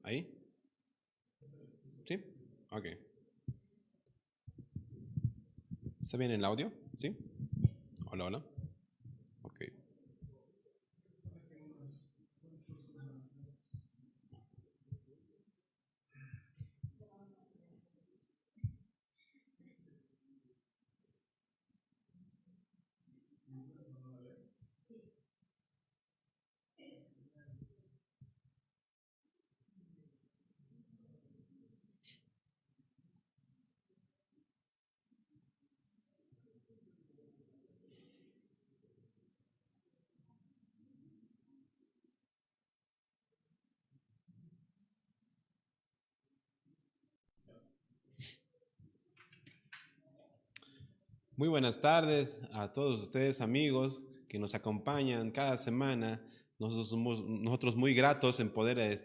¿Ahí? ¿Sí? Ok. ¿Está bien el audio? ¿Sí? Hola, hola. Ok. Muy buenas tardes a todos ustedes, amigos, que nos acompañan cada semana. Nosotros muy gratos en poder,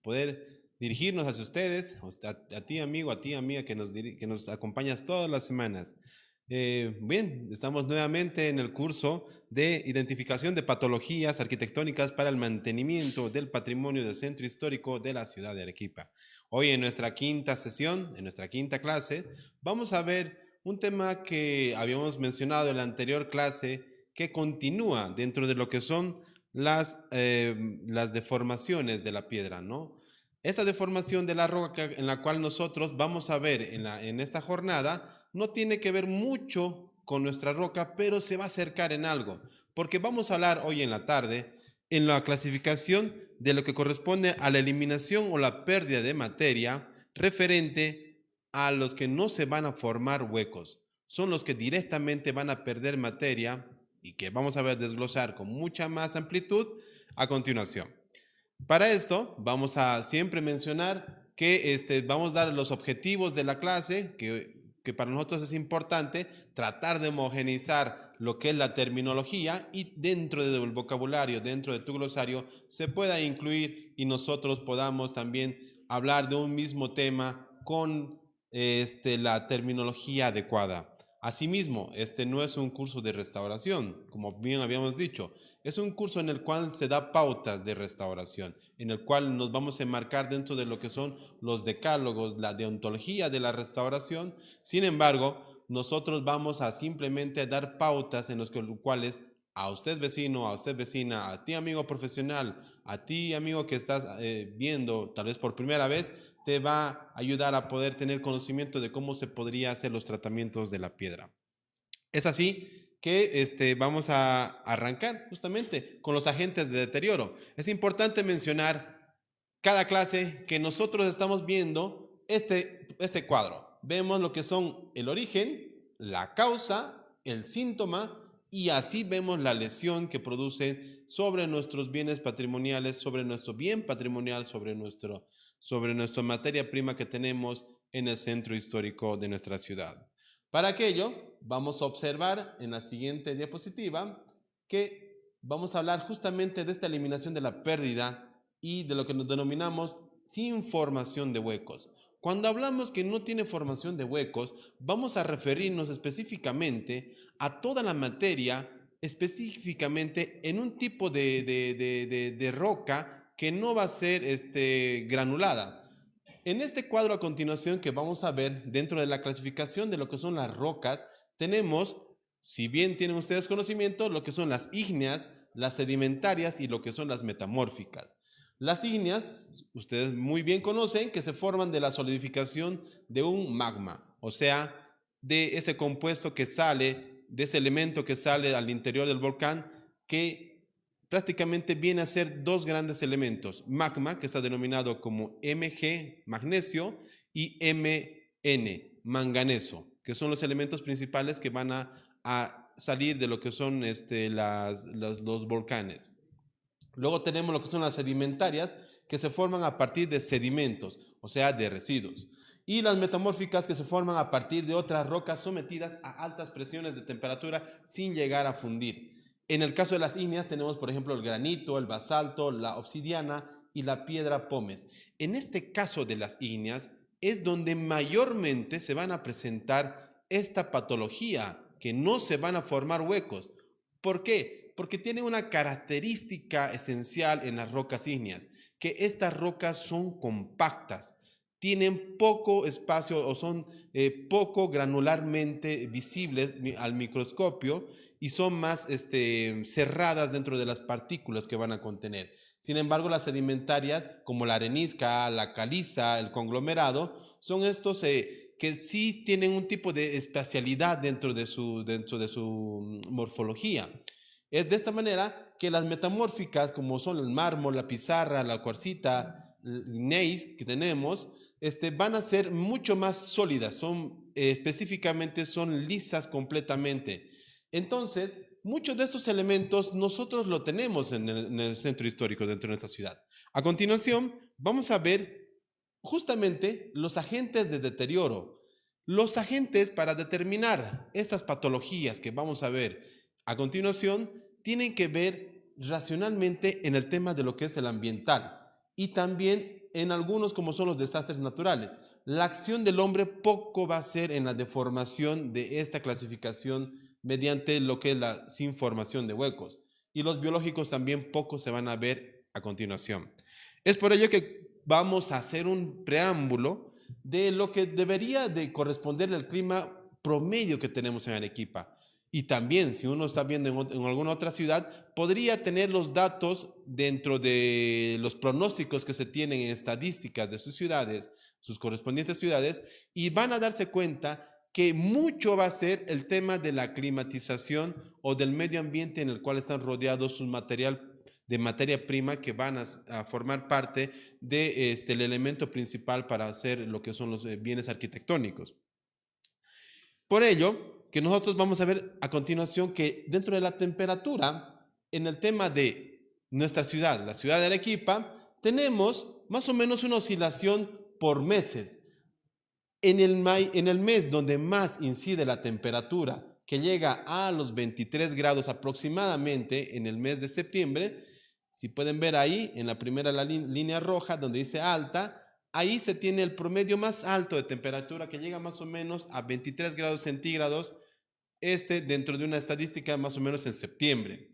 poder dirigirnos hacia ustedes, a ti, amigo, a ti, amiga, que nos acompañas todas las semanas. Bien, estamos nuevamente en el curso de identificación de patologías arquitectónicas para el mantenimiento del patrimonio del centro histórico de la ciudad de Arequipa. Hoy en nuestra quinta sesión, en nuestra quinta clase, vamos a ver un tema que habíamos mencionado en la anterior clase, que continúa dentro de lo que son las deformaciones de la piedra, ¿no? Esta deformación de la roca en la cual nosotros vamos a ver en esta jornada no tiene que ver mucho con nuestra roca, pero se va a acercar en algo, porque vamos a hablar hoy en la tarde en la clasificación de lo que corresponde a la eliminación o la pérdida de materia referente a los que no se van a formar huecos. Son los que directamente van a perder materia y que vamos a ver desglosar con mucha más amplitud a continuación. Para esto vamos a siempre mencionar que vamos a dar los objetivos de la clase, que para nosotros es importante tratar de homogeneizar lo que es la terminología y dentro del vocabulario, dentro de tu glosario, se pueda incluir y nosotros podamos también hablar de un mismo tema con la terminología adecuada. Asimismo, este no es un curso de restauración, como bien habíamos dicho, es un curso en el cual se da pautas de restauración, en el cual nos vamos a enmarcar dentro de lo que son los decálogos, la deontología de la restauración. Sin embargo, nosotros vamos a simplemente dar pautas en los cuales a usted vecino, a usted vecina, a ti amigo profesional, a ti amigo que estás viendo tal vez por primera vez, te va a ayudar a poder tener conocimiento de cómo se podría hacer los tratamientos de la piedra. Es así que vamos a arrancar justamente con los agentes de deterioro. Es importante mencionar cada clase que nosotros estamos viendo este cuadro. Vemos lo que son el origen, la causa, el síntoma y así vemos la lesión que produce sobre nuestros bienes patrimoniales, sobre nuestro bien patrimonial, sobre nuestra materia prima que tenemos en el centro histórico de nuestra ciudad. Para aquello, vamos a observar en la siguiente diapositiva que vamos a hablar justamente de esta eliminación de la pérdida y de lo que nos denominamos sin formación de huecos. Cuando hablamos que no tiene formación de huecos, vamos a referirnos específicamente a toda la materia, específicamente en un tipo de roca que no va a ser granulada. En este cuadro a continuación que vamos a ver dentro de la clasificación de lo que son las rocas, tenemos, si bien tienen ustedes conocimiento, lo que son las ígneas, las sedimentarias y lo que son las metamórficas. Las ígneas, ustedes muy bien conocen que se forman de la solidificación de un magma, o sea, de ese compuesto que sale, de ese elemento que sale al interior del volcán, que prácticamente viene a ser dos grandes elementos, magma, que está denominado como Mg, magnesio, y Mn, manganeso, que son los elementos principales que van a salir de lo que son los volcanes. Luego tenemos lo que son las sedimentarias, que se forman a partir de sedimentos, o sea, de residuos. Y las metamórficas, que se forman a partir de otras rocas sometidas a altas presiones de temperatura sin llegar a fundir. En el caso de las ígneas tenemos, por ejemplo, el granito, el basalto, la obsidiana y la piedra pómez. En este caso de las ígneas es donde mayormente se van a presentar esta patología, que no se van a formar huecos. ¿Por qué? Porque tiene una característica esencial en las rocas ígneas, que estas rocas son compactas, tienen poco espacio o son poco granularmente visibles al microscopio y son más cerradas dentro de las partículas que van a contener. Sin embargo, las sedimentarias, como la arenisca, la caliza, el conglomerado, son estos que sí tienen un tipo de espacialidad dentro de su morfología. Es de esta manera que las metamórficas, como son el mármol, la pizarra, la cuarcita, el gneiss que tenemos, van a ser mucho más sólidas, específicamente son lisas completamente. Entonces, muchos de estos elementos nosotros lo tenemos en el centro histórico dentro de nuestra ciudad. A continuación, vamos a ver justamente los agentes de deterioro. Los agentes para determinar estas patologías que vamos a ver a continuación tienen que ver racionalmente en el tema de lo que es el ambiental y también en algunos como son los desastres naturales. La acción del hombre poco va a ser en la deformación de esta clasificación mediante lo que es la sin formación de huecos. Y los biológicos también poco se van a ver a continuación. Es por ello que vamos a hacer un preámbulo de lo que debería de corresponderle al clima promedio que tenemos en Arequipa. Y también, si uno está viendo en alguna otra ciudad, podría tener los datos dentro de los pronósticos que se tienen en estadísticas de sus ciudades, sus correspondientes ciudades, y van a darse cuenta que mucho va a ser el tema de la climatización o del medio ambiente en el cual están rodeados sus de materia prima que van a formar parte de el elemento principal para hacer lo que son los bienes arquitectónicos. Por ello, que nosotros vamos a ver a continuación que dentro de la temperatura, en el tema de nuestra ciudad, la ciudad de Arequipa, tenemos más o menos una oscilación por meses. En el mes donde más incide la temperatura, que llega a los 23 grados aproximadamente en el mes de septiembre, si pueden ver ahí, en la primera línea roja, donde dice alta, ahí se tiene el promedio más alto de temperatura, que llega más o menos a 23 grados centígrados, dentro de una estadística más o menos en septiembre.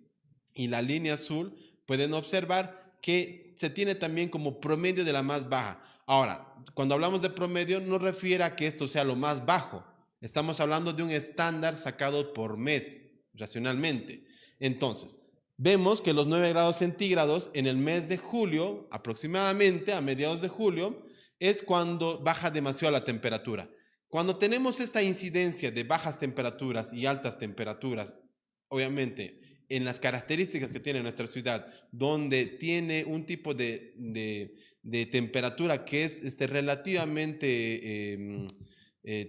Y la línea azul, pueden observar que se tiene también como promedio de la más baja. Ahora, cuando hablamos de promedio, no refiere a que esto sea lo más bajo. Estamos hablando de un estándar sacado por mes, racionalmente. Entonces, vemos que los 9 grados centígrados en el mes de julio, aproximadamente a mediados de julio, es cuando baja demasiado la temperatura. Cuando tenemos esta incidencia de bajas temperaturas y altas temperaturas, obviamente, en las características que tiene nuestra ciudad, donde tiene un tipo de temperatura que es relativamente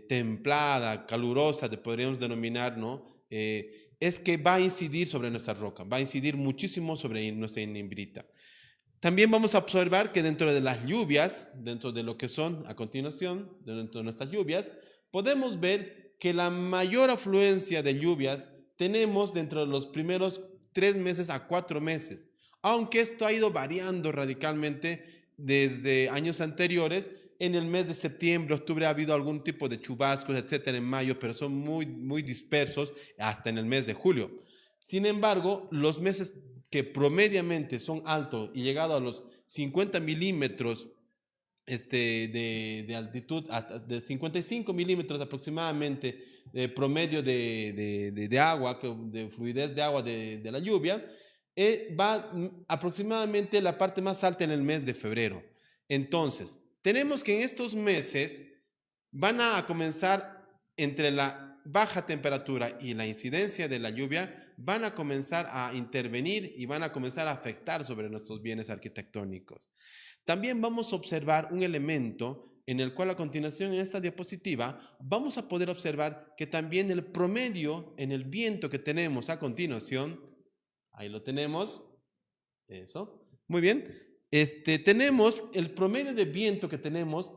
templada, calurosa, podríamos denominar, ¿no? Es que va a incidir sobre nuestra roca, va a incidir muchísimo sobre nuestra inembrita. También vamos a observar que dentro de las lluvias, dentro de lo que son a continuación, dentro de nuestras lluvias, podemos ver que la mayor afluencia de lluvias tenemos dentro de los primeros 3 meses a 4 meses, aunque esto ha ido variando radicalmente desde años anteriores. En el mes de septiembre, octubre ha habido algún tipo de chubascos, etcétera, en mayo, pero son muy dispersos hasta en el mes de julio. Sin embargo, los meses que promediamente son altos y llegado a los 50 milímetros de altitud, de 55 milímetros aproximadamente, promedio de agua, de fluidez de agua de la lluvia, va aproximadamente la parte más alta en el mes de febrero. Entonces, tenemos que en estos meses van a comenzar entre la baja temperatura y la incidencia de la lluvia, van a comenzar a intervenir y van a comenzar a afectar sobre nuestros bienes arquitectónicos. También vamos a observar un elemento en el cual a continuación en esta diapositiva vamos a poder observar que también el promedio en el viento que tenemos a continuación, ahí lo tenemos, eso, muy bien, tenemos el promedio de viento que tenemos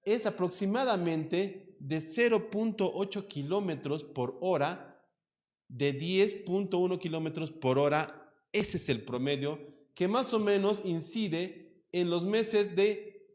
es aproximadamente de 0.8 kilómetros por hora, de 10.1 kilómetros por hora. Ese es el promedio que más o menos incide en los meses de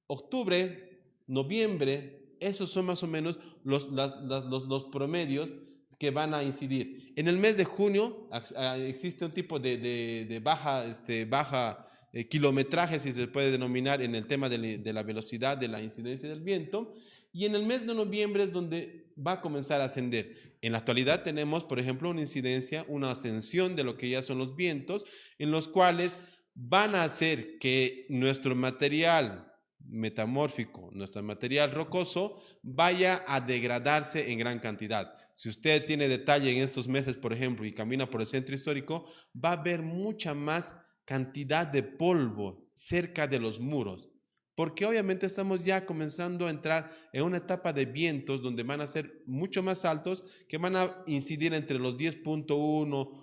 octubre, noviembre. Esos son más o menos los promedios que van a incidir. En el mes de junio existe un tipo de baja kilometraje, si se puede denominar, en el tema de la velocidad, de la incidencia del viento. Y en el mes de noviembre es donde va a comenzar a ascender. En la actualidad tenemos, por ejemplo, una incidencia, una ascensión de lo que ya son los vientos, en los cuales van a hacer que nuestro material metamórfico, nuestro material rocoso, vaya a degradarse en gran cantidad. Si usted tiene detalle en estos meses, por ejemplo, y camina por el centro histórico, va a ver mucha más cantidad de polvo cerca de los muros, porque obviamente estamos ya comenzando a entrar en una etapa de vientos donde van a ser mucho más altos, que van a incidir entre los 10.1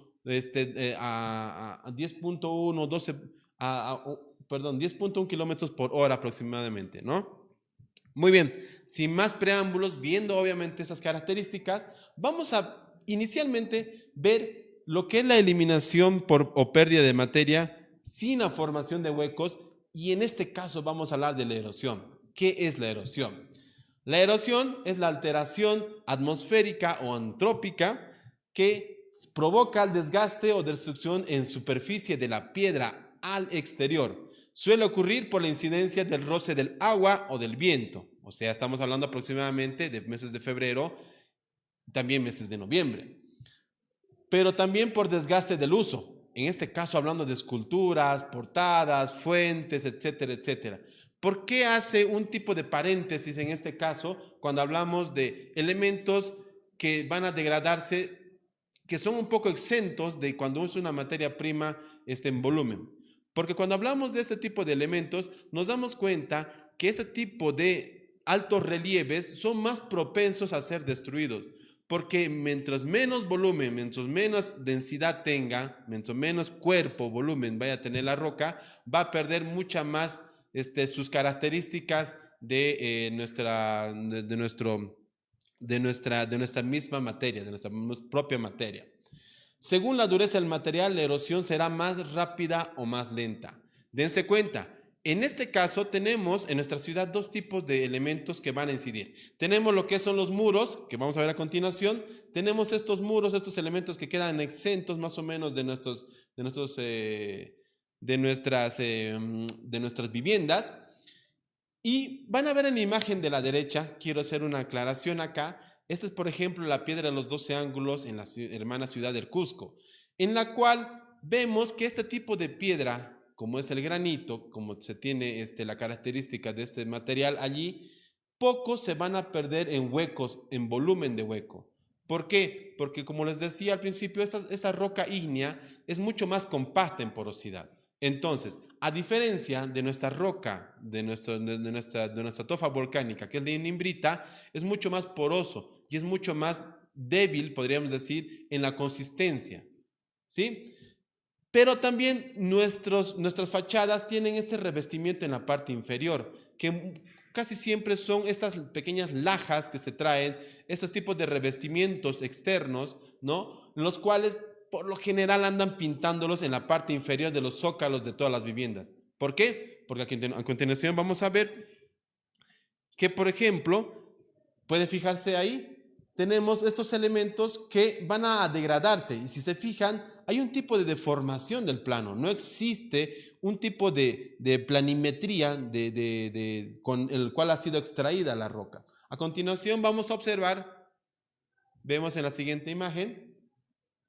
a 10.1, 12, perdón, 10.1 kilómetros por hora aproximadamente, ¿no? Muy bien, sin más preámbulos, viendo obviamente esas características, vamos a inicialmente ver lo que es la eliminación o pérdida de materia sin la formación de huecos, y en este caso vamos a hablar de la erosión. ¿Qué es la erosión? La erosión es la alteración atmosférica o antrópica que provoca el desgaste o destrucción en superficie de la piedra al exterior. Suele ocurrir por la incidencia del roce del agua o del viento. O sea, estamos hablando aproximadamente de meses de febrero, también meses de noviembre. Pero también por desgaste del uso. En este caso hablando de esculturas, portadas, fuentes, etcétera, etcétera. ¿Por qué hace un tipo de paréntesis en este caso cuando hablamos de elementos que van a degradarse, que son un poco exentos de cuando es una materia prima en volumen? Porque cuando hablamos de este tipo de elementos, nos damos cuenta que este tipo de altos relieves son más propensos a ser destruidos. Porque mientras menos volumen, mientras menos densidad tenga, mientras menos cuerpo, volumen vaya a tener la roca, va a perder mucha más sus características de nuestra misma materia, de nuestra propia materia. Según la dureza del material, la erosión será más rápida o más lenta. Dense cuenta, en este caso tenemos en nuestra ciudad dos tipos de elementos que van a incidir. Tenemos lo que son los muros, que vamos a ver a continuación. Tenemos estos muros, estos elementos que quedan exentos más o menos de nuestras viviendas. Y van a ver en la imagen de la derecha, quiero hacer una aclaración acá. Esta es, por ejemplo, la piedra de los 12 ángulos en la hermana ciudad del Cusco, en la cual vemos que este tipo de piedra, como es el granito, como se tiene la característica de este material allí, pocos se van a perder en huecos, en volumen de hueco. ¿Por qué? Porque como les decía al principio, esta roca ígnea es mucho más compacta en porosidad. Entonces, a diferencia de nuestra roca, de nuestra tofa volcánica, que es la inimbrita, es mucho más poroso y es mucho más débil, podríamos decir, en la consistencia, ¿sí? Pero también nuestras fachadas tienen este revestimiento en la parte inferior, que casi siempre son estas pequeñas lajas que se traen, estos tipos de revestimientos externos, ¿no? Los cuales por lo general andan pintándolos en la parte inferior de los zócalos de todas las viviendas. ¿Por qué? Porque a continuación vamos a ver que, por ejemplo, puede fijarse ahí, tenemos estos elementos que van a degradarse, y si se fijan, hay un tipo de deformación del plano, no existe un tipo de planimetría con el cual ha sido extraída la roca. A continuación vamos a observar, vemos en la siguiente imagen,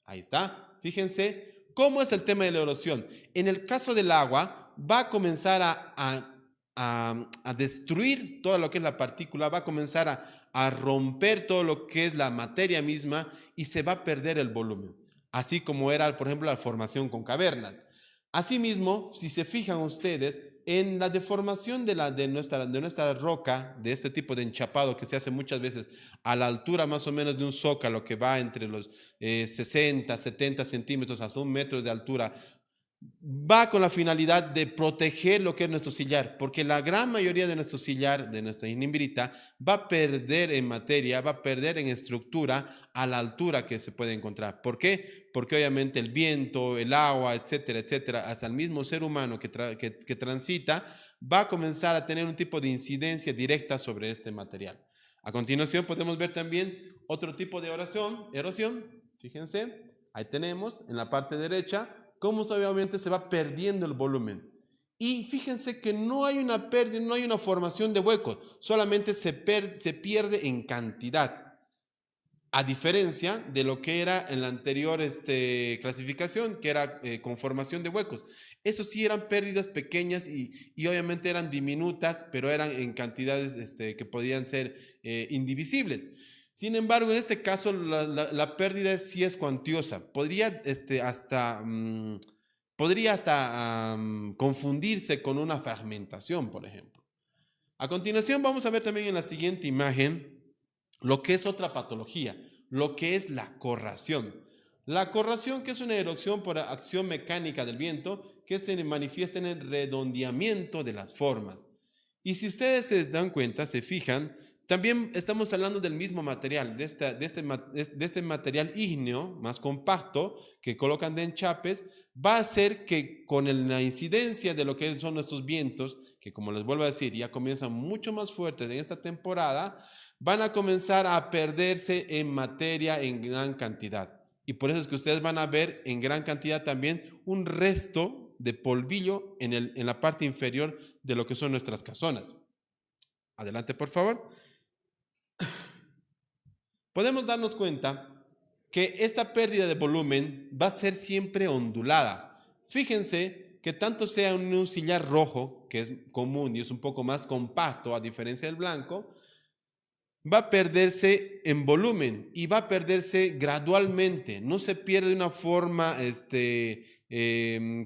ahí está, fíjense cómo es el tema de la erosión. En el caso del agua, va a comenzar a destruir todo lo que es la partícula, va a comenzar a romper todo lo que es la materia misma y se va a perder el volumen, así como era, por ejemplo, la formación con cavernas. Asimismo, si se fijan ustedes, en la deformación de nuestra roca, de este tipo de enchapado que se hace muchas veces a la altura más o menos de un zócalo que va entre los 60, 70 centímetros hasta 1 metro de altura, va con la finalidad de proteger lo que es nuestro sillar, porque la gran mayoría de nuestro sillar, de nuestra inimbrita, va a perder en materia, va a perder en estructura a la altura que se puede encontrar. ¿Por qué? Porque obviamente el viento, el agua, etcétera, etcétera, hasta el mismo ser humano que transita, va a comenzar a tener un tipo de incidencia directa sobre este material. A continuación podemos ver también otro tipo de erosión. Fíjense, ahí tenemos en la parte derecha cómo obviamente se va perdiendo el volumen. Y fíjense que no hay una pérdida, no hay una formación de huecos, solamente se pierde en cantidad. A diferencia de lo que era en la anterior clasificación, que era con formación de huecos. Eso sí eran pérdidas pequeñas y obviamente eran diminutas, pero eran en cantidades que podían ser indivisibles. Sin embargo, en este caso, la pérdida sí es cuantiosa. Podría hasta confundirse con una fragmentación, por ejemplo. A continuación, vamos a ver también en la siguiente imagen lo que es otra patología, lo que es la corración. La corración, que es una erosión por acción mecánica del viento, que se manifiesta en el redondeamiento de las formas. Y si ustedes se dan cuenta, se fijan, también estamos hablando del mismo material, de este material ígneo más compacto que colocan de enchapes, va a hacer que con la incidencia de lo que son estos vientos, que como les vuelvo a decir, ya comienzan mucho más fuertes en esta temporada, van a comenzar a perderse en materia en gran cantidad. Y por eso es que ustedes van a ver en gran cantidad también un resto de polvillo en la parte inferior de lo que son nuestras casonas. Adelante, por favor. Podemos darnos cuenta que esta pérdida de volumen va a ser siempre ondulada. Fíjense que tanto sea un sillar rojo, que es común y es un poco más compacto a diferencia del blanco, va a perderse en volumen y va a perderse gradualmente. No se pierde de una forma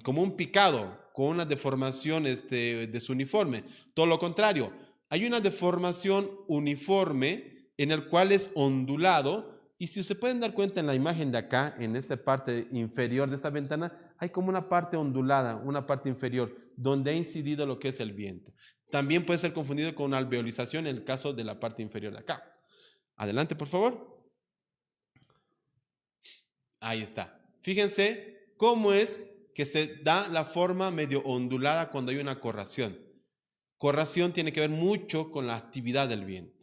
como un picado, con una deformación de su uniforme. Todo lo contrario, hay una deformación uniforme en el cual es ondulado. Y si se pueden dar cuenta en la imagen de acá, en esta parte inferior de esta ventana, hay como una parte ondulada, una parte inferior, donde ha incidido lo que es el viento. También puede ser confundido con alveolización en el caso de la parte inferior de acá. Adelante, por favor. Ahí está. Fíjense cómo es que se da la forma medio ondulada cuando hay una corración. Corración tiene que ver mucho con la actividad del viento.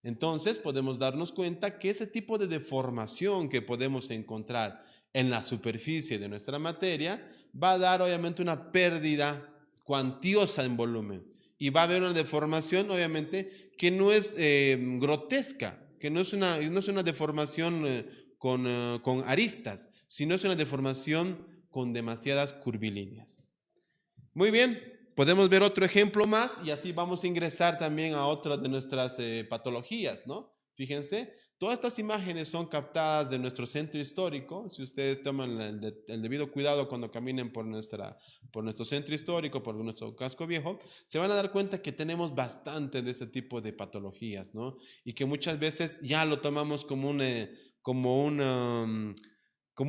Entonces podemos darnos cuenta que ese tipo de deformación que podemos encontrar en la superficie de nuestra materia va a dar obviamente una pérdida cuantiosa en volumen y va a haber una deformación obviamente que no es grotesca, que no es una deformación con aristas, sino es una deformación con demasiadas curvilíneas. Muy bien, podemos ver otro ejemplo más y así vamos a ingresar también a otra de nuestras patologías, ¿no? Fíjense, todas estas imágenes son captadas de nuestro centro histórico. Si ustedes toman el debido cuidado cuando caminen por nuestro centro histórico, por nuestro casco viejo, se van a dar cuenta que tenemos bastante de este tipo de patologías, ¿no? Y que muchas veces ya lo tomamos como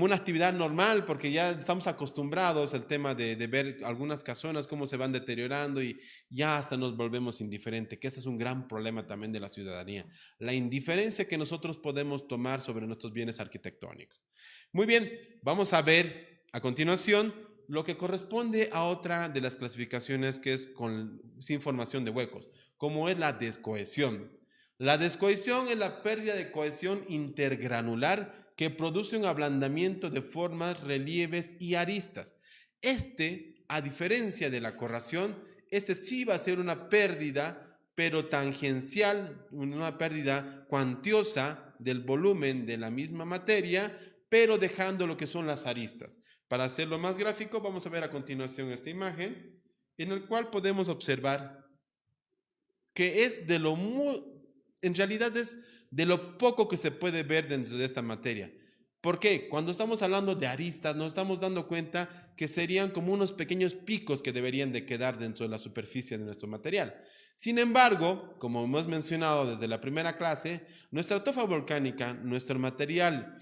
una actividad normal, porque ya estamos acostumbrados al tema de ver algunas casonas cómo se van deteriorando y ya hasta nos volvemos indiferentes, que ese es un gran problema también de la ciudadanía, la indiferencia que nosotros podemos tomar sobre nuestros bienes arquitectónicos. Muy bien, vamos a ver a continuación lo que corresponde a otra de las clasificaciones que es sin formación de huecos, como es la descohesión. La descohesión es la pérdida de cohesión intergranular que produce un ablandamiento de formas, relieves y aristas. A diferencia de la corración, sí va a ser una pérdida, pero tangencial, una pérdida cuantiosa del volumen de la misma materia, pero dejando lo que son las aristas. Para hacerlo más gráfico, vamos a ver a continuación esta imagen, en el cual podemos observar que en realidad es de lo poco que se puede ver dentro de esta materia. ¿Por qué? Cuando estamos hablando de aristas, nos estamos dando cuenta que serían como unos pequeños picos que deberían de quedar dentro de la superficie de nuestro material. Sin embargo, como hemos mencionado desde la primera clase, nuestra tofa volcánica, nuestro material,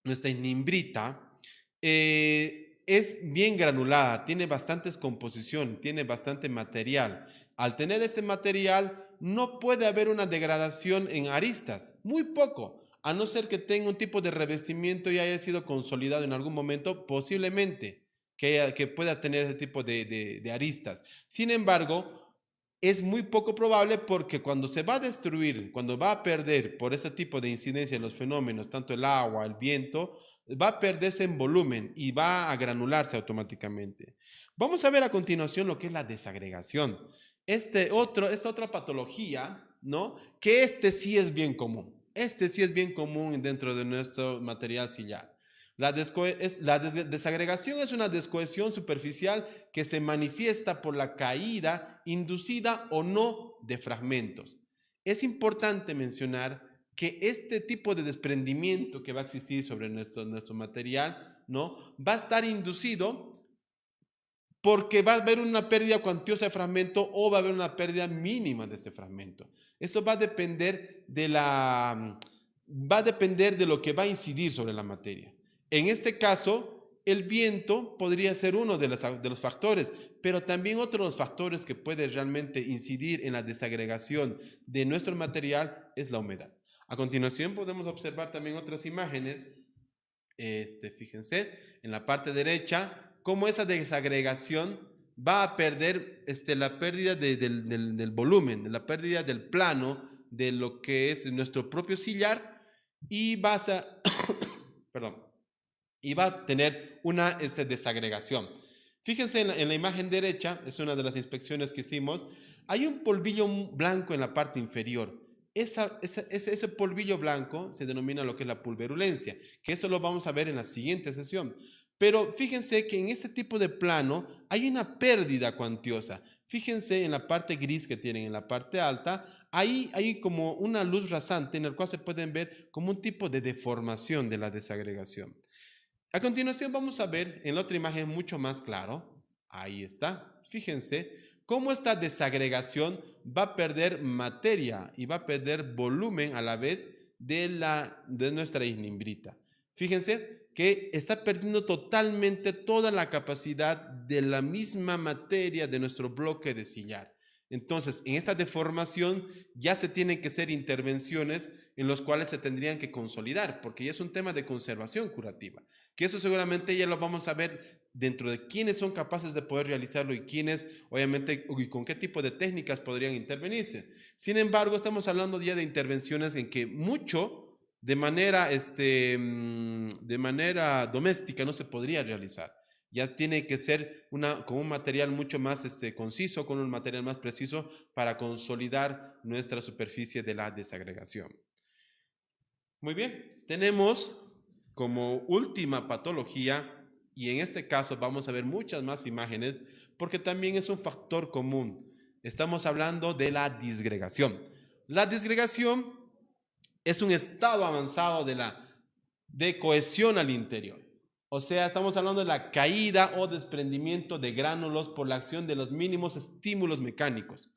nuestra ignimbrita, es bien granulada, tiene bastante composición, tiene bastante material. Al tener este material, no puede haber una degradación en aristas, muy poco, a no ser que tenga un tipo de revestimiento y haya sido consolidado en algún momento, posiblemente que pueda tener ese tipo de aristas. Sin embargo, es muy poco probable porque cuando se va a destruir, cuando va a perder por ese tipo de incidencia en los fenómenos, tanto el agua, el viento, va a perderse en volumen y va a granularse automáticamente. Vamos a ver a continuación lo que es la desagregación. Esta otra patología, ¿no? Que sí es bien común. Este sí es bien común dentro de nuestro material sillar. La desagregación es una descohesión superficial que se manifiesta por la caída inducida o no de fragmentos. Es importante mencionar que este tipo de desprendimiento que va a existir sobre nuestro material, ¿no? Va a estar inducido porque va a haber una pérdida cuantiosa de fragmento o va a haber una pérdida mínima de ese fragmento. Eso va a depender de lo que va a incidir sobre la materia. En este caso, el viento podría ser uno de los factores, pero también otro de los factores que puede realmente incidir en la desagregación de nuestro material es la humedad. A continuación podemos observar también otras imágenes. Fíjense, en la parte derecha, cómo esa desagregación va a perder la pérdida del volumen, la pérdida del plano de lo que es nuestro propio sillar y perdón, y va a tener una desagregación. Fíjense en la imagen derecha, es una de las inspecciones que hicimos, hay un polvillo blanco en la parte inferior. Ese polvillo blanco se denomina lo que es la pulverulencia, que eso lo vamos a ver en la siguiente sesión. Pero fíjense que en este tipo de plano hay una pérdida cuantiosa. Fíjense en la parte gris que tienen en la parte alta, ahí hay como una luz rasante en la cual se pueden ver como un tipo de deformación de la desagregación. A continuación vamos a ver en la otra imagen mucho más claro. Ahí está. Fíjense cómo esta desagregación va a perder materia y va a perder volumen a la vez de nuestra ignimbrita. Fíjense que está perdiendo totalmente toda la capacidad de la misma materia de nuestro bloque de sillar. Entonces, en esta deformación ya se tienen que hacer intervenciones en los cuales se tendrían que consolidar, porque ya es un tema de conservación curativa, que eso seguramente ya lo vamos a ver dentro de quiénes son capaces de poder realizarlo y quiénes, obviamente, y con qué tipo de técnicas podrían intervenirse. Sin embargo, estamos hablando ya de intervenciones en que mucho de manera doméstica no se podría realizar. Ya tiene que ser con un material mucho más conciso, con un material más preciso para consolidar nuestra superficie de la desagregación. Muy bien, tenemos como última patología, y en este caso vamos a ver muchas más imágenes, porque también es un factor común. Estamos hablando de la disgregación. La disgregación es un estado avanzado de cohesión al interior. O sea, estamos hablando de la caída o desprendimiento de gránulos por la acción de los mínimos estímulos mecánicos.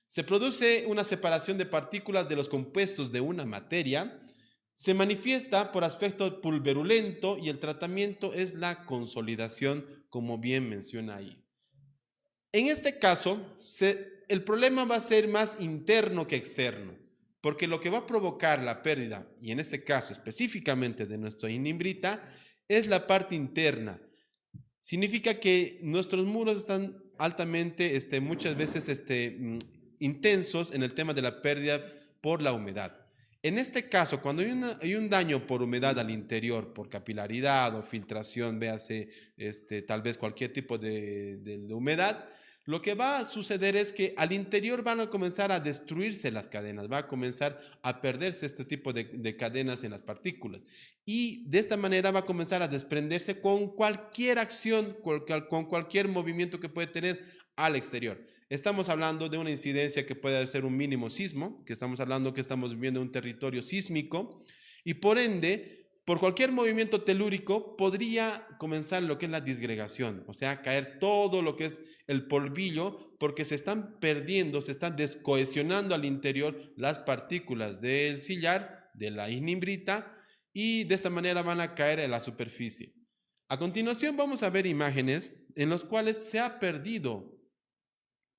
Se produce una separación de partículas de los compuestos de una materia. Se manifiesta por aspecto pulverulento y el tratamiento es la consolidación, como bien menciona ahí. En este caso, el problema va a ser más interno que externo, porque lo que va a provocar la pérdida, y en este caso específicamente de nuestra ignimbrita, es la parte interna. Significa que nuestros muros están altamente, muchas veces, intensos en el tema de la pérdida por la humedad. En este caso, cuando hay un daño por humedad al interior, por capilaridad o filtración, véase tal vez cualquier tipo de humedad, lo que va a suceder es que al interior van a comenzar a destruirse las cadenas, va a comenzar a perderse este tipo de cadenas en las partículas. Y de esta manera va a comenzar a desprenderse con cualquier acción, con cualquier movimiento que puede tener al exterior. Estamos hablando de una incidencia que puede ser un mínimo sismo, que estamos hablando que estamos viviendo un territorio sísmico, y por ende, por cualquier movimiento telúrico podría comenzar lo que es la disgregación, o sea, caer todo lo que es el polvillo, porque se están perdiendo, se están descohesionando al interior las partículas del sillar, de la ignimbrita, y de esta manera van a caer en la superficie. A continuación vamos a ver imágenes en las cuales se ha perdido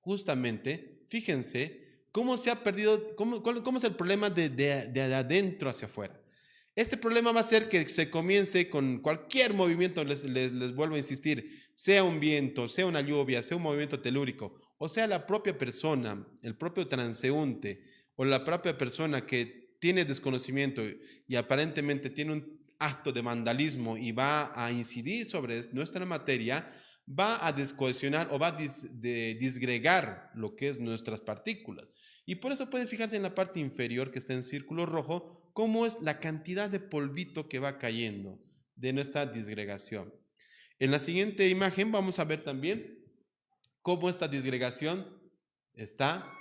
justamente, fíjense, cómo se ha perdido, cómo es el problema de adentro hacia afuera. Este problema va a ser que se comience con cualquier movimiento, les vuelvo a insistir, sea un viento, sea una lluvia, sea un movimiento telúrico, o sea la propia persona, el propio transeúnte o la propia persona que tiene desconocimiento y aparentemente tiene un acto de vandalismo y va a incidir sobre nuestra materia, va a descohesionar o va a disgregar lo que es nuestras partículas. Y por eso pueden fijarse en la parte inferior que está en círculo rojo, cómo es la cantidad de polvito que va cayendo de nuestra disgregación. En la siguiente imagen vamos a ver también cómo esta disgregación está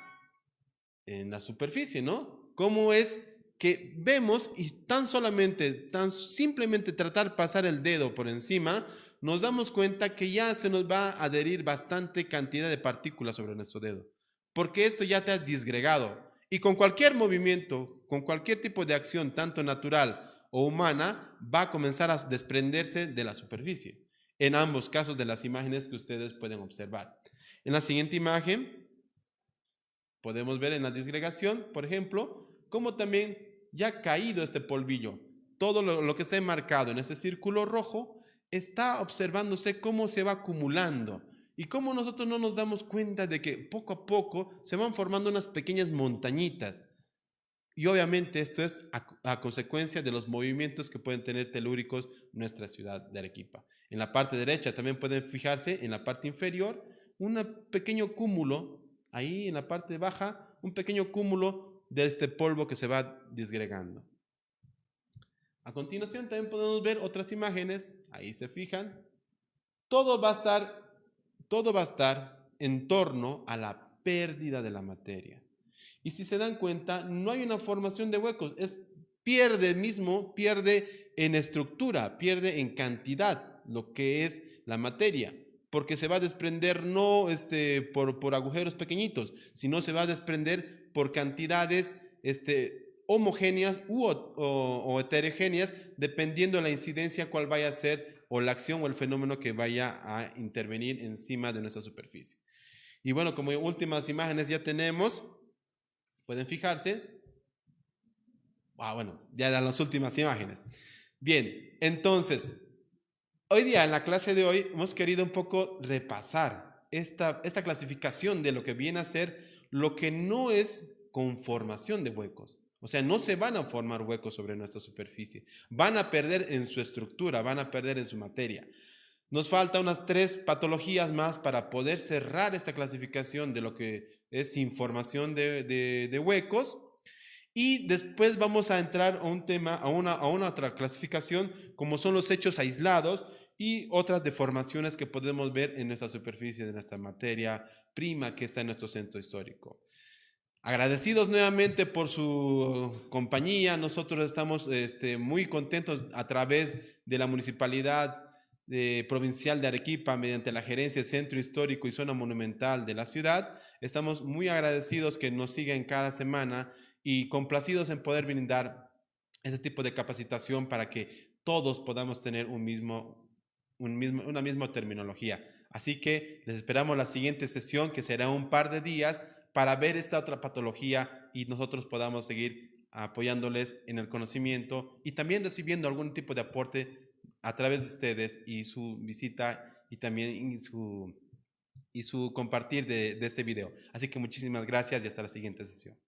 en la superficie, ¿no? Cómo es que vemos y tan simplemente tratar pasar el dedo por encima, nos damos cuenta que ya se nos va a adherir bastante cantidad de partículas sobre nuestro dedo, porque esto ya te ha disgregado. Y con cualquier movimiento, con cualquier tipo de acción, tanto natural o humana, va a comenzar a desprenderse de la superficie. En ambos casos de las imágenes que ustedes pueden observar. En la siguiente imagen, podemos ver en la disgregación, por ejemplo, cómo también ya ha caído este polvillo. Todo lo que está enmarcado en este círculo rojo está observándose cómo se va acumulando y cómo nosotros no nos damos cuenta de que poco a poco se van formando unas pequeñas montañitas. Y obviamente esto es a consecuencia de los movimientos que pueden tener telúricos en nuestra ciudad de Arequipa. En la parte derecha también pueden fijarse en la parte inferior un pequeño cúmulo, ahí en la parte baja, un pequeño cúmulo de este polvo que se va disgregando. A continuación también podemos ver otras imágenes, ahí se fijan. Todo va a estar en torno a la pérdida de la materia. Y si se dan cuenta, no hay una formación de huecos, pierde en estructura, pierde en cantidad lo que es la materia, porque se va a desprender no por agujeros pequeñitos, sino se va a desprender por cantidades homogéneas o heterogéneas, dependiendo de la incidencia cuál vaya a ser o la acción o el fenómeno que vaya a intervenir encima de nuestra superficie. Y bueno, como últimas imágenes ya tenemos, pueden fijarse. Bueno, ya eran las últimas imágenes. Bien, entonces, hoy día en la clase de hoy hemos querido un poco repasar esta clasificación de lo que viene a ser lo que no es conformación de huecos. O sea, no se van a formar huecos sobre nuestra superficie. Van a perder en su estructura, van a perder en su materia. Nos falta unas 3 patologías más para poder cerrar esta clasificación de lo que es información de huecos. Y después vamos a entrar a un tema, a una otra clasificación, como son los hechos aislados y otras deformaciones que podemos ver en nuestra superficie de nuestra materia prima que está en nuestro centro histórico. Agradecidos nuevamente por su compañía. Nosotros estamos muy contentos a través de la Municipalidad Provincial de Arequipa, mediante la Gerencia Centro Histórico y Zona Monumental de la ciudad. Estamos muy agradecidos que nos sigan cada semana y complacidos en poder brindar este tipo de capacitación para que todos podamos tener una misma terminología. Así que les esperamos la siguiente sesión, que será un par de días, para ver esta otra patología y nosotros podamos seguir apoyándoles en el conocimiento y también recibiendo algún tipo de aporte a través de ustedes y su visita y también su compartir de este video. Así que muchísimas gracias y hasta la siguiente sesión.